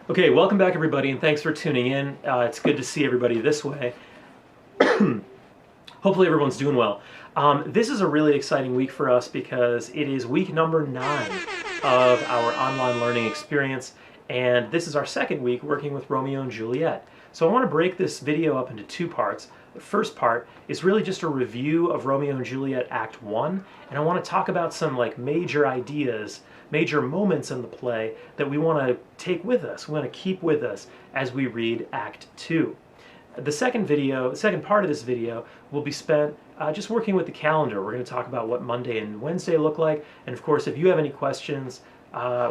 Okay, welcome back everybody, and thanks for tuning in. It's good to see everybody this way. Hopefully everyone's doing well. This is a really exciting week for us because it is week number 9 of our online learning experience, and this is our second week working with Romeo and Juliet. So I want to break this video up into 2 parts. The first part is really just a review of Romeo and Juliet Act 1, and I want to talk about some major ideas, major moments in the play that we want to take with us, we want to keep with us as we read Act 2. The second part of this video will be spent just working with the calendar. We're going to talk about what Monday and Wednesday look like, and of course if you have any questions,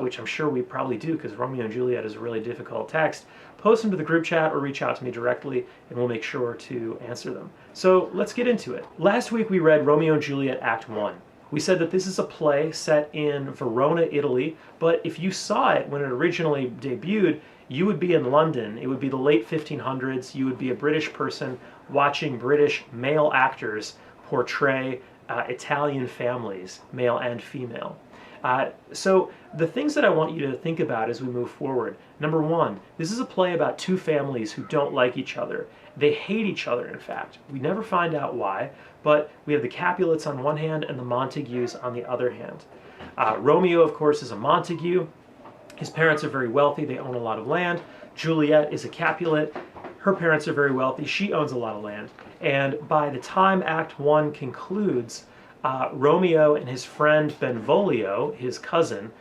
which I'm sure we probably do because Romeo and Juliet is a really difficult text, post them to the group chat or reach out to me directly and we'll make sure to answer them. So let's get into it. Last week we read Romeo and Juliet Act 1. We said that this is a play set in Verona, Italy, but if you saw it when it originally debuted, you would be in London. It would be the late 1500s. You would be a British person watching British male actors portray Italian families, male and female. So the things that I want you to think about as we move forward. Number 1, this is a play about 2 families who don't like each other. They hate each other, in fact. We never find out why, but we have the Capulets on one hand and the Montagues on the other hand. Romeo, of course, is a Montague. His parents are very wealthy. They own a lot of land. Juliet is a Capulet. Her parents are very wealthy. She owns a lot of land. And by the time Act 1 concludes, Romeo and his friend Benvolio, his cousin,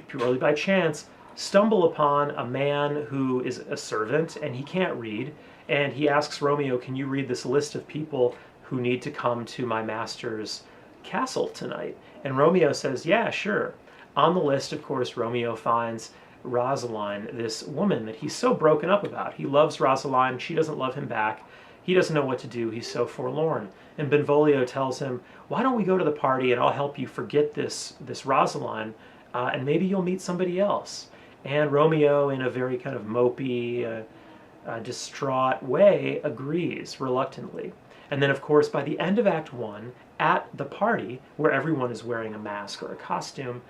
purely by chance, stumble upon a man who is a servant and he can't read. And he asks Romeo, can you read this list of people who need to come to my master's castle tonight? And Romeo says, yeah, sure. On the list, of course, Romeo finds Rosaline, this woman that he's so broken up about. He loves Rosaline, she doesn't love him back. He doesn't know what to do, he's so forlorn. And Benvolio tells him, why don't we go to the party and I'll help you forget this Rosaline, and maybe you'll meet somebody else. And Romeo, in a very kind of mopey, distraught way, agrees reluctantly. And then, of course, by the end of Act 1, at the party, where everyone is wearing a mask or a costume,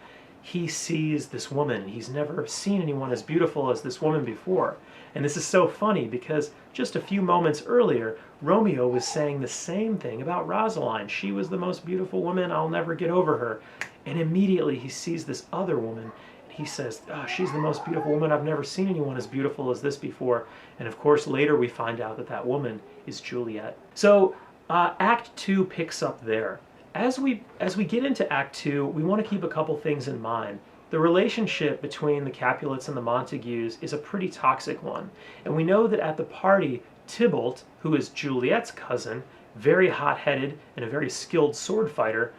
he sees this woman. He's never seen anyone as beautiful as this woman before. And this is so funny because just a few moments earlier, Romeo was saying the same thing about Rosaline. She was the most beautiful woman, I'll never get over her. And immediately he sees this other woman. He says, oh, she's the most beautiful woman. I've never seen anyone as beautiful as this before. And of course, later we find out that that woman is Juliet. So Act 2 picks up there. As we get into Act 2, we want to keep a couple things in mind. The relationship between the Capulets and the Montagues is a pretty toxic one. And we know that at the party, Tybalt, who is Juliet's cousin, very hot-headed and a very skilled sword fighter,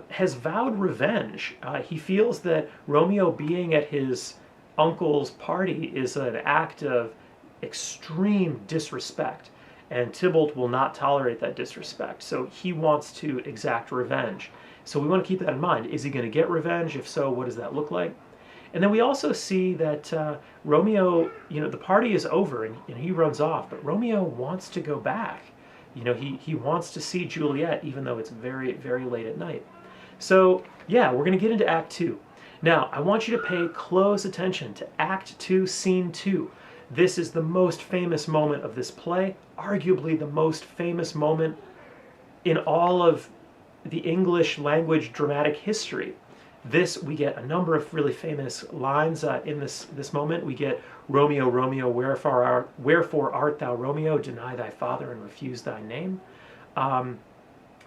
has vowed revenge. He feels that Romeo being at his uncle's party is an act of extreme disrespect, and Tybalt will not tolerate that disrespect, so he wants to exact revenge. So we want to keep that in mind. Is he going to get revenge? If so, what does that look like? And then we also see that Romeo, the party is over and he runs off, but Romeo wants to go back. He wants to see Juliet, even though it's very, very late at night. So, yeah, we're going to get into Act 2. Now, I want you to pay close attention to Act 2, Scene 2. This is the most famous moment of this play, arguably the most famous moment in all of the English language dramatic history. We get a number of really famous lines in this moment. We get, Romeo, Romeo, wherefore art thou, Romeo? Deny thy father and refuse thy name.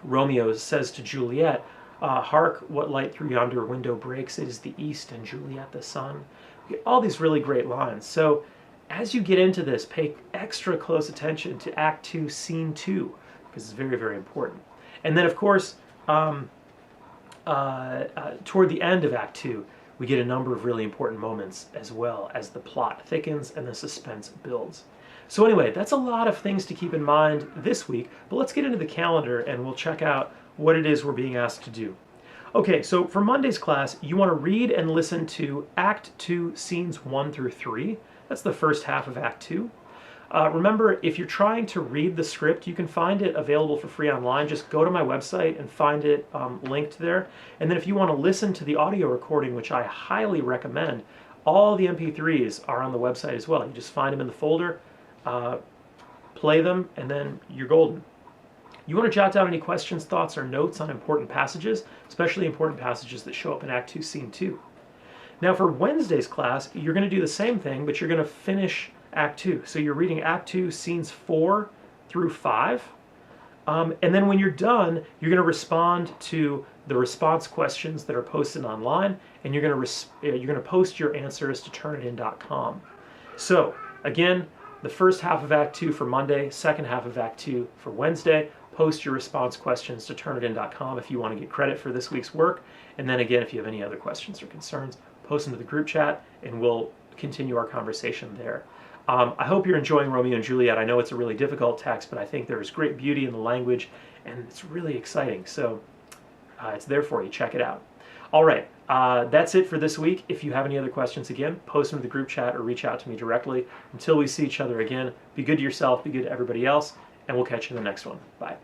Romeo says to Juliet, hark, what light through yonder window breaks, it is the east, and Juliet the sun. We get all these really great lines. So as you get into this, pay extra close attention to Act 2, Scene 2, because it's very, very important. And then, of course, toward the end of Act 2, we get a number of really important moments as well as the plot thickens and the suspense builds. So anyway, that's a lot of things to keep in mind this week, but let's get into the calendar and we'll check out what it is we're being asked to do. Okay, so for Monday's class, you want to read and listen to Act 2, Scenes 1 through 3. That's the first half of Act 2. Remember, if you're trying to read the script, you can find it available for free online. Just go to my website and find it linked there. And then if you want to listen to the audio recording, which I highly recommend, All the MP3s are on the website as well. You just find them in the folder, play them, and then you're golden. You want to jot down any questions, thoughts, or notes on important passages, especially important passages that show up in Act 2, Scene 2. Now for Wednesday's class, you're going to do the same thing, but you're going to finish Act 2. So you're reading Act 2, Scenes 4 through 5. And then when you're done, you're going to respond to the response questions that are posted online, and you're going to post your answers to Turnitin.com. So again, the first half of Act 2 for Monday, second half of Act 2 for Wednesday. Post your response questions to Turnitin.com if you want to get credit for this week's work. And then again, if you have any other questions or concerns, post them to the group chat and we'll continue our conversation there. I hope you're enjoying Romeo and Juliet. I know it's a really difficult text, but I think there's great beauty in the language and it's really exciting. So it's there for you. Check it out. All right, that's it for this week. If you have any other questions, again, post them to the group chat or reach out to me directly. Until we see each other again, be good to yourself, be good to everybody else, and we'll catch you in the next one. Bye.